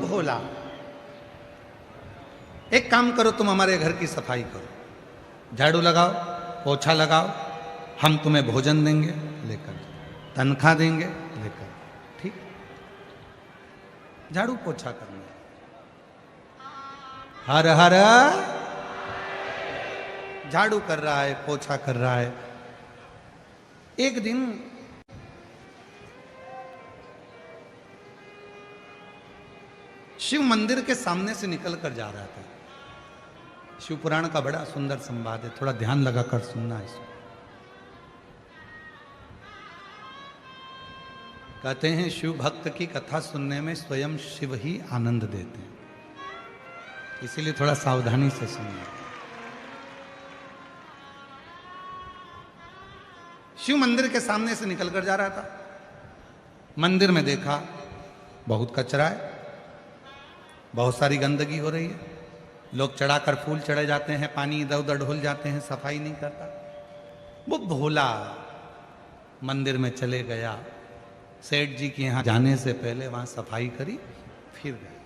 भोला, एक काम करो, तुम हमारे घर की सफाई करो, झाड़ू लगाओ, पोछा लगाओ, हम तुम्हें भोजन देंगे, लेकर तनख्वाह देंगे, लेकर। ठीक, झाड़ू पोछा करना। हर हर झाड़ू कर रहा है, पोछा कर रहा है। एक दिन शिव मंदिर के सामने से निकल कर जा रहा था। शिव पुराण का बड़ा सुंदर संवाद है, थोड़ा ध्यान लगाकर सुनना है इसको। कहते हैं शिव भक्त की कथा सुनने में स्वयं शिव ही आनंद देते हैं, इसीलिए थोड़ा सावधानी से सुनना। शिव मंदिर के सामने से निकलकर जा रहा था। मंदिर में देखा बहुत कचरा है, बहुत सारी गंदगी हो रही है, लोग चढ़ाकर फूल चढ़े जाते हैं, पानी इधर उधर ढुल जाते हैं, सफाई नहीं करता। वो भोला मंदिर में चले गया, सेठ जी के यहाँ जाने से पहले वहां सफाई करी, फिर गया।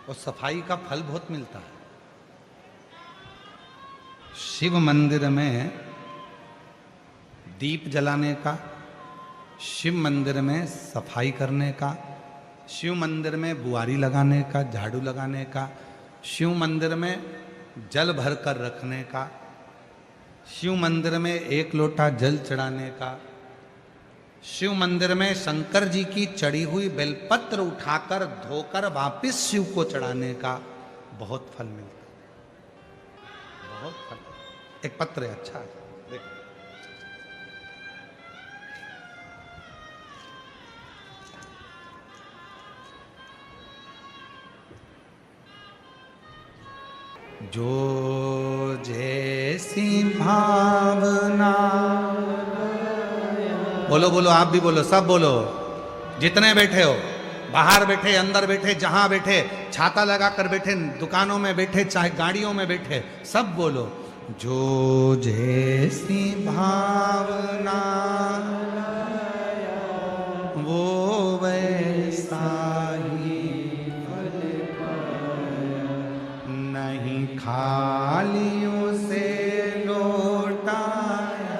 और सफाई का फल बहुत मिलता है। शिव मंदिर में दीप जलाने का, शिव मंदिर में सफाई करने का, शिव मंदिर में बुआरी लगाने का, झाड़ू लगाने का, शिव मंदिर में जल भर कर रखने का, शिव मंदिर में एक लोटा जल चढ़ाने का, शिव मंदिर में शंकर जी की चढ़ी हुई बेलपत्र उठाकर धोकर वापिस शिव को चढ़ाने का बहुत फल मिलता है, बहुत फल। एक पत्र है, अच्छा है, देखो। जो जैसी भावना, बोलो बोलो, आप भी बोलो, सब बोलो, जितने बैठे हो, बाहर बैठे, अंदर बैठे, जहां बैठे, छाता लगा कर बैठे, दुकानों में बैठे, चाहे गाड़ियों में बैठे, सब बोलो। जो जैसी भावना वो वैसा ही फल पाया, नहीं खालियों से लौटाया,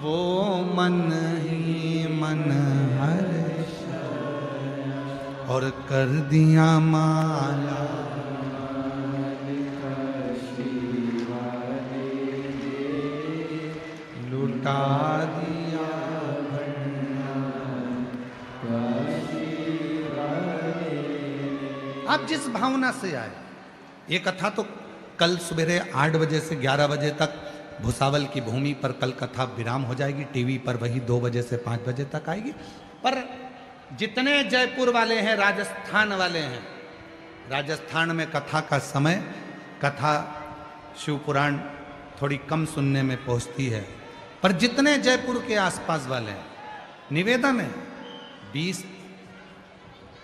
वो मन ही मन हर्षाया, और कर दिया माला लुटा दिया। आप जिस भावना से आए, ये कथा तो कल सवेरे 8 बजे से 11 बजे तक भुसावल की भूमि पर कल कथा विराम हो जाएगी, टीवी पर वही 2 बजे से 5 बजे तक आएगी। पर जितने जयपुर वाले हैं, राजस्थान वाले हैं, राजस्थान में कथा का समय, कथा शिव पुराण थोड़ी कम सुनने में पहुंचती है, पर जितने जयपुर के आसपास वाले हैं, निवेदन है 20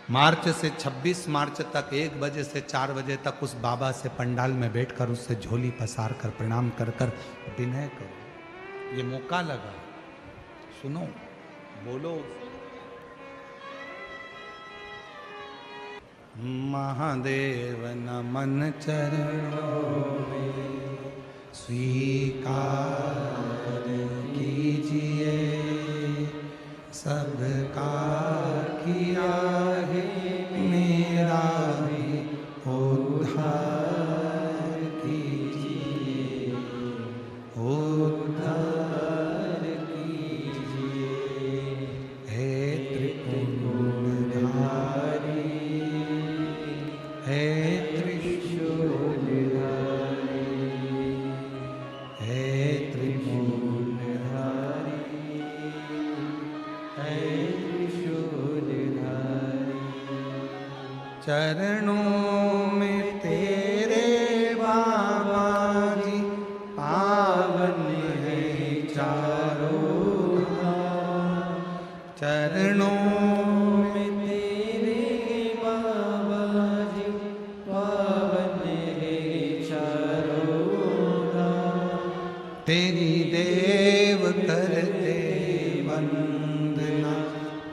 मार्च से 26 मार्च तक 1 बजे से 4 बजे तक उस बाबा से पंडाल में बैठकर उससे झोली पसार कर प्रणाम कर कर विनय करो। ये मौका लगा, सुनो, बोलो। महादेव नमन चरणों में स्वीकार कीजिए, सबका किया है मेरा भी उद्धार कीजिए, उद्धार कीजिए। हे त्रिपुरधारी, हे त्रिशूलधारी, हे त्रिशूलधारी, हे त्रिशूलधारी। चरणों में तेरे बाबा जी पावन है चारों धाम, चरणों में तेरे बाबा जी पावन है चारों धाम। तेरी देव करते वंदना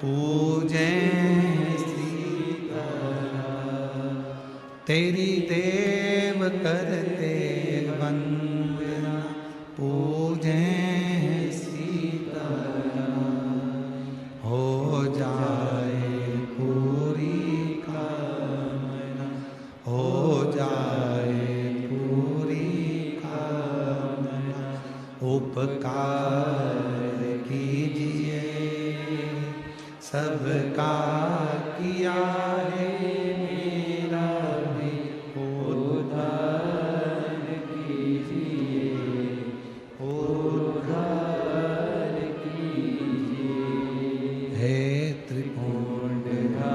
पूजे सीताराम। तेरी देव करते वंदना पूजे सीताराम। हो जाए पूरी कामना, हो जाए पूरी कामना। उपकार कीजिए सबका किया है मेरा भी उद्धार कीजिए, उद्धार कीजिए। हे त्रिपुंडधारी,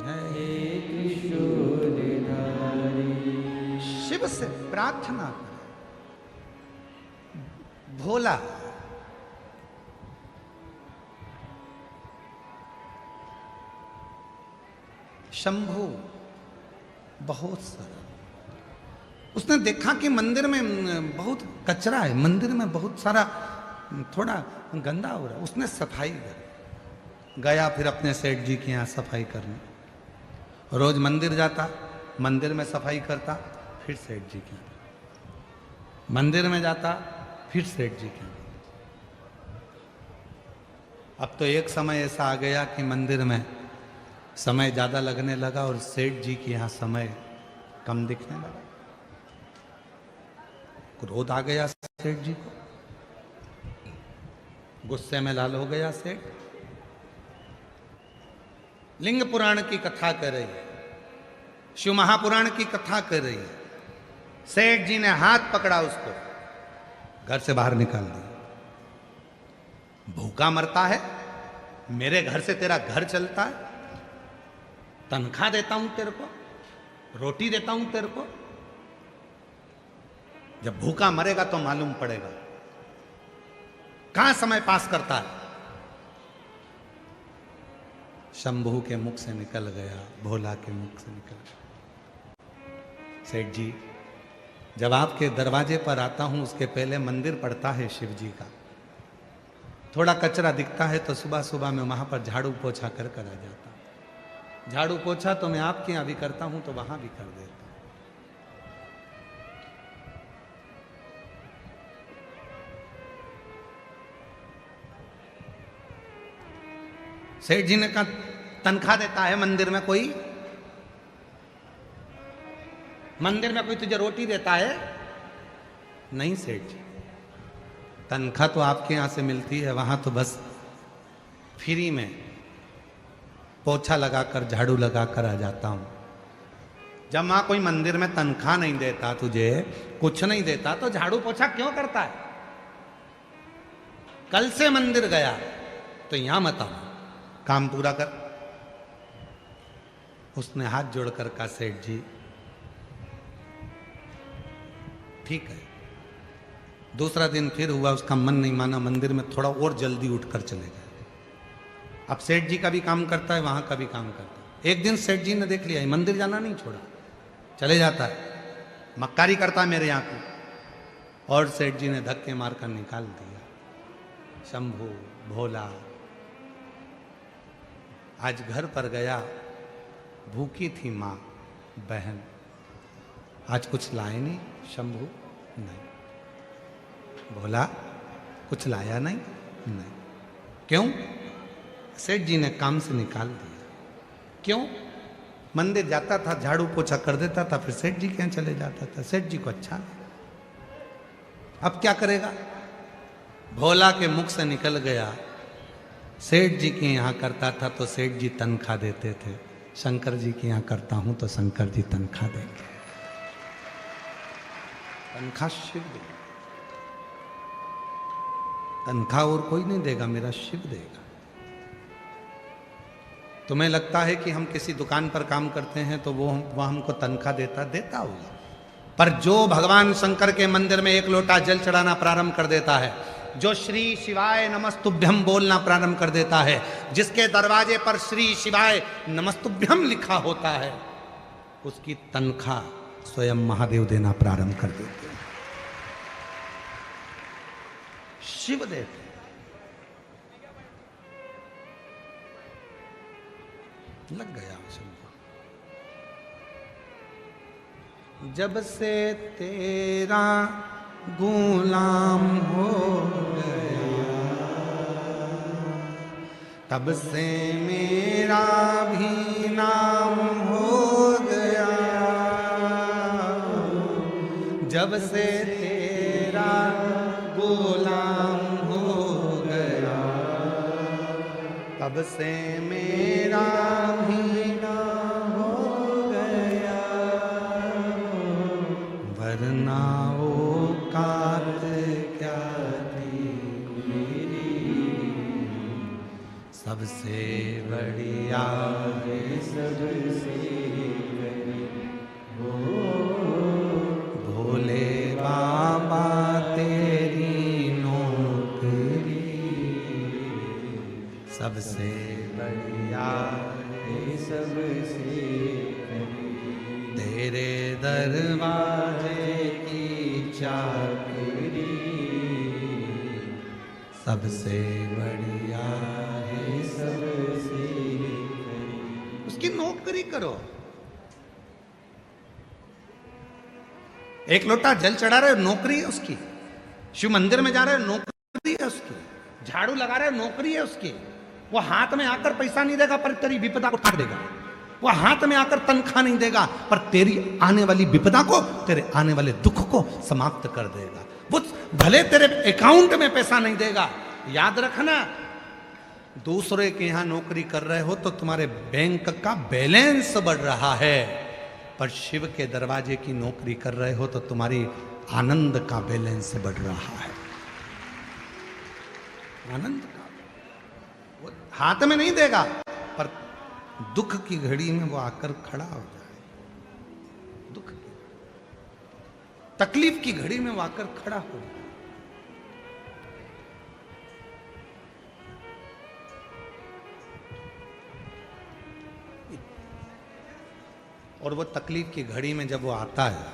हे त्रिशूलधारी। शिव से प्रार्थना करें। भोला शंभू बहुत सरल। उसने देखा कि मंदिर में बहुत कचरा है, मंदिर में बहुत सारा थोड़ा गंदा हो रहा है। उसने सफाई करी, गया फिर अपने सेठ जी के यहाँ सफाई करने। रोज मंदिर जाता, मंदिर में सफाई करता, फिर सेठ जी के यहाँ मंदिर में जाता, फिर सेठ जी के यहाँ। अब तो एक समय ऐसा आ गया कि मंदिर में समय ज़्यादा लगने लगा और सेठ जी के यहाँ समय कम दिखने लगा। क्रोध आ गया सेठ जी को, गुस्से में लाल हो गया सेठ। लिंग पुराण की कथा कर रही है, शिव महापुराण की कथा कर रही है। सेठ जी ने हाथ पकड़ा उसको, घर से बाहर निकाल दिया। भूखा मरता है, मेरे घर से तेरा घर चलता है, तनख्वाह देता हूं तेरे को, रोटी देता हूं तेरे को। जब भूखा मरेगा तो मालूम पड़ेगा कहां समय पास करता है। शंभू के मुख से निकल गया, भोला के मुख से निकल गया। सेठ जी, जब आपके दरवाजे पर आता हूं उसके पहले मंदिर पड़ता है शिव जी का। थोड़ा कचरा दिखता है तो सुबह सुबह मैं वहां पर झाड़ू पोछा कर आ जाता। झाड़ू पोछा तो मैं आपके यहां भी करता हूं तो वहां भी कर देता। सेठ जी ने कहा तनख्वाह देता है मंदिर में कोई? मंदिर में कोई तुझे रोटी देता है? नहीं सेठ जी, तनख्वाह तो आपके यहां से मिलती है, वहां तो बस फ्री में पोछा लगाकर झाड़ू लगाकर आ जाता हूं। जब वहां कोई मंदिर में तनख्वाह नहीं देता, तुझे कुछ नहीं देता, तो झाड़ू पोछा क्यों करता है? कल से मंदिर गया तो यहां मत आना, काम पूरा कर। उसने हाथ जोड़कर कहा सेठ जी ठीक है। दूसरा दिन फिर हुआ, उसका मन नहीं माना, मंदिर में थोड़ा और जल्दी उठकर चले गए। अब सेठ जी का भी काम करता है, वहां का भी काम करता है। एक दिन सेठ जी ने देख लिया मंदिर जाना नहीं छोड़ा, चले जाता है, मक्कारी करता है मेरे यहाँ को। और सेठ जी ने धक्के मारकर निकाल दिया। शंभू भोला आज घर पर गया, भूखी थी माँ बहन, आज कुछ लाए नहीं। शंभू नहीं, भोला कुछ लाया नहीं? नहीं। क्यों? सेठ जी ने काम से निकाल दिया। क्यों? मंदिर जाता था, झाड़ू पोछा कर देता था, फिर सेठ जी के यहाँ चले जाता था। सेठ जी को अच्छा नहीं। अब क्या करेगा? भोला के मुख से निकल गया, सेठ जी के यहाँ करता था तो सेठ जी तनख्वाह देते थे, शंकर जी के यहाँ करता हूं तो शंकर जी तनख्वाह देंगे। तनख्वाह शिव देगा, तनख्वाह और कोई नहीं देगा, मेरा शिव देगा। तुम्हें लगता है कि हम किसी दुकान पर काम करते हैं तो वो हमको तनख्वाह देता होगा, पर जो भगवान शंकर के मंदिर में एक लोटा जल चढ़ाना प्रारंभ कर देता है, जो श्री शिवाय नमस्तुभ्यम बोलना प्रारंभ कर देता है, जिसके दरवाजे पर श्री शिवाय नमस्तुभ्यम लिखा होता है, उसकी तनख्वाह स्वयं महादेव देना प्रारंभ कर देते हैं। शिव देते। लग गया शिव। जब से तेरा गुलाम हो गया, तब से मेरा भी नाम हो गया। जब से तेरा गुलाम हो गया, तब से मेरा भी नाम हो गया। वरना औकात क्या थी मेरी, सबसे बढ़िया है सबसे भोले बाबा तेरी नौकरी, सबसे बढ़िया है सबसे तेरे दरवाजे की चाकरी, सबसे बढ़िया है सबसे। उसकी नौकरी करो। एक लोटा जल चढ़ा रहे हो, नौकरी है उसकी। शिव मंदिर में जा रहे हो, नौकरी है उसकी। झाड़ू लगा रहे हो, नौकरी है उसकी। वो हाथ में आकर पैसा नहीं देगा पर तेरी विपदा को काट देगा। वो हाथ में आकर तनख्वाह नहीं देगा पर तेरी आने वाली विपदा को, तेरे आने वाले दुख को समाप्त कर देगा। वो भले तेरे अकाउंट में पैसा नहीं देगा, याद रखना। दूसरे के यहां नौकरी कर रहे हो तो तुम्हारे बैंक का बैलेंस बढ़ रहा है, पर शिव के दरवाजे की नौकरी कर रहे हो तो तुम्हारी आनंद का बैलेंस बढ़ रहा है। आनंद का वो हाथ में नहीं देगा पर दुख की घड़ी में वो आकर खड़ा हो जाए। दुख की तकलीफ की घड़ी में वो आकर खड़ा हो जाए। और वो तकलीफ की घड़ी में जब वो आता है,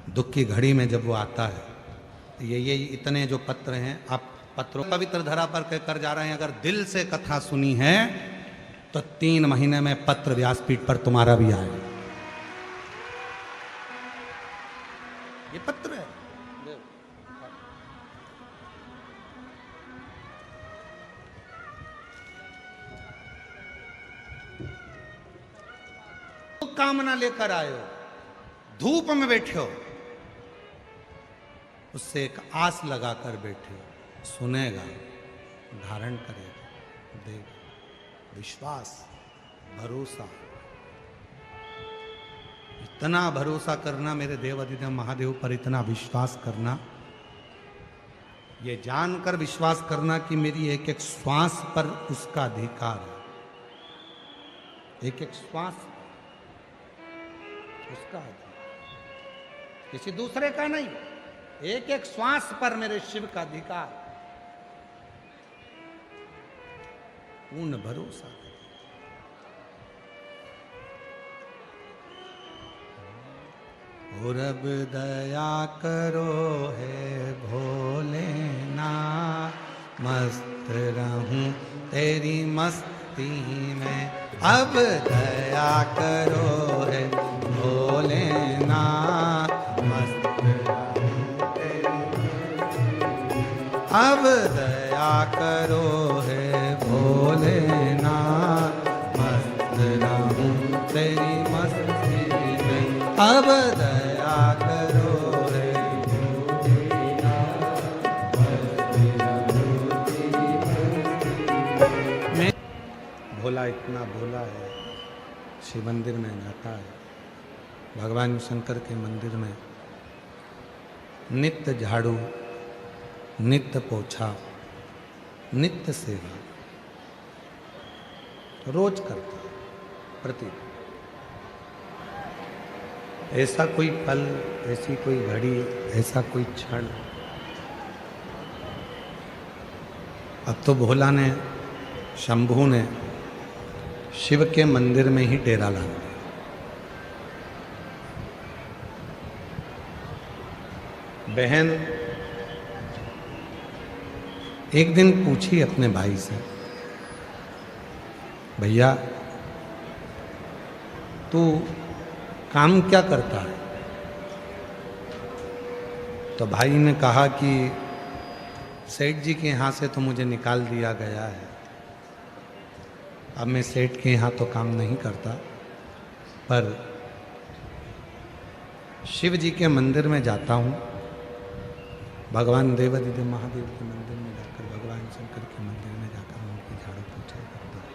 दुख की घड़ी में जब वो आता है, तो ये इतने जो पत्र हैं, आप पत्रों पवित्र धरा पर कहकर जा रहे हैं। अगर दिल से कथा सुनी है तो 3 महीने में पत्र व्यासपीठ पर तुम्हारा भी आएगा। ये पत्र है। कामना लेकर आए हो, धूप में बैठे हो, उससे एक आस लगाकर बैठे हो, सुनेगा, धारण करेगा, देगा। विश्वास, भरोसा, इतना भरोसा करना मेरे देव अधिदेव महादेव पर, इतना विश्वास करना, ये जानकर विश्वास करना कि मेरी एक एक श्वास पर उसका अधिकार है। एक एक श्वास उसका अधिकार, किसी दूसरे का नहीं। एक एक श्वास पर मेरे शिव का अधिकार। पूर्ण भरोसा। और अब दया करो है भोलेनाथ, मस्त रहूं तेरी मस्ती में। अब दया करो है भोलेनाथ, मस्त रहूं तेरी मस्ती में। अब दया करो है भोलेनाथ, मस्त रहूं तेरी मस्ती में। अब दया करो है भोलेनाथ, मस्त रहूं तेरी मस्ती में। भोला इतना भोला है, शिव मंदिर में जाता है, भगवान शंकर के मंदिर में नित्य झाड़ू, नित्य पोछा, नित्य सेवा रोज करता है, प्रतिदिन। ऐसा कोई पल, ऐसी कोई घड़ी, ऐसा कोई क्षण अब तो भोला ने, शंभू ने शिव के मंदिर में ही डेरा ला दिया। बहन एक दिन पूछी अपने भाई से, भैया तू काम क्या करता है? तो भाई ने कहा कि सेठ जी के यहाँ से तो मुझे निकाल दिया गया है, अब मैं सेठ के यहाँ तो काम नहीं करता, पर शिव जी के मंदिर में जाता हूँ, भगवान देवादिदेव महादेव के मंदिर में जाकर, भगवान शंकर के मंदिर में जाकर उनकी झाड़ू पोछा करता हूँ।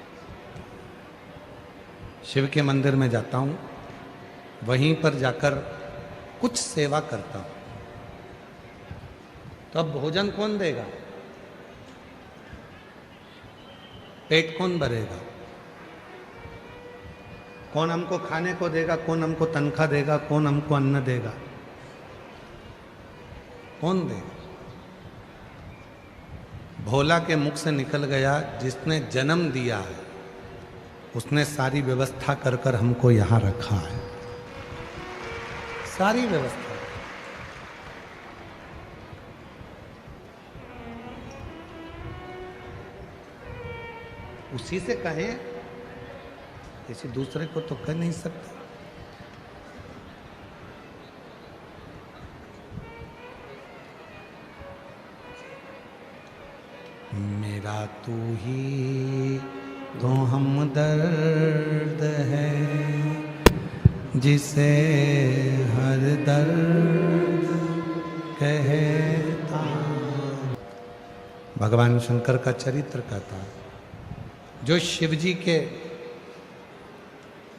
शिव के मंदिर में जाता हूँ, वहीं पर जाकर कुछ सेवा करता हूँ। तो अब भोजन कौन देगा? पेट कौन भरेगा? कौन हमको खाने को देगा? कौन हमको तनख्वाह देगा? कौन हमको अन्न देगा? कौन देगा? भोला के मुख से निकल गया, जिसने जन्म दिया है उसने सारी व्यवस्था कर कर हमको यहां रखा है, सारी व्यवस्था। उसी से कहें, किसी दूसरे को तो कह नहीं सकते। मेरा तू ही तो हमदर्द है, जिसे हर दर्द कहता। भगवान शंकर का चरित्र कहता, जो शिव जी के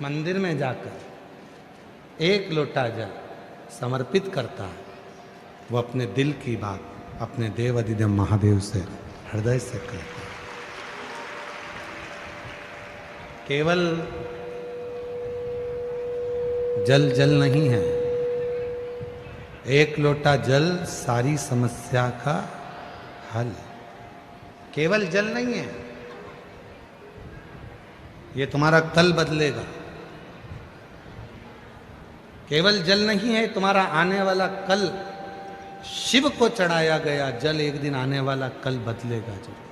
मंदिर में जाकर एक लोटा जल समर्पित करता है, वो अपने दिल की बात अपने देव अधिदेव महादेव से हृदय से कहता है। केवल जल जल नहीं है, एक लोटा जल सारी समस्या का हल। केवल जल नहीं है, ये तुम्हारा कल बदलेगा। केवल जल नहीं है, तुम्हारा आने वाला कल, शिव को चढ़ाया गया जल एक दिन आने वाला कल बदलेगा जल।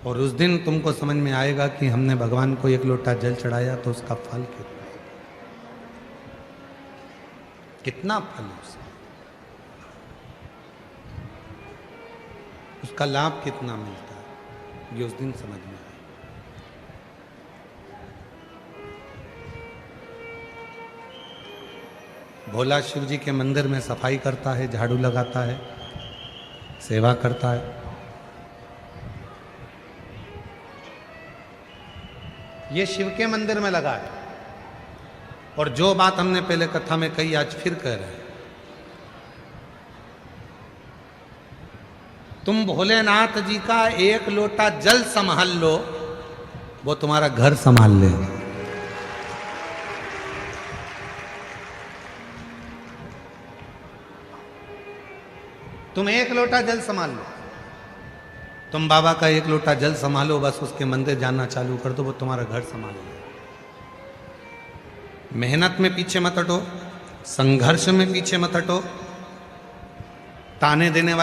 और उस दिन तुमको समझ में आएगा कि हमने भगवान को एक लोटा जल चढ़ाया तो उसका फल कितना फल है उसका लाभ कितना मिलता है, ये उस दिन समझ में आएगा। भोला शिव जी के मंदिर में सफाई करता है, झाड़ू लगाता है, सेवा करता है। ये शिव के मंदिर में लगा है। और जो बात हमने पहले कथा में कही, आज फिर कह रहे हैं, तुम भोलेनाथ जी का एक लोटा जल संभाल लो, वो तुम्हारा घर संभाल लेगा। तुम एक लोटा जल संभाल लो, तुम बाबा का एक लोटा जल संभालो, बस उसके मंदिर जाना चालू कर दो, वो तुम्हारा घर संभाल लो। मेहनत में पीछे मत हटो, संघर्ष में पीछे मत हटो, ताने देने वाले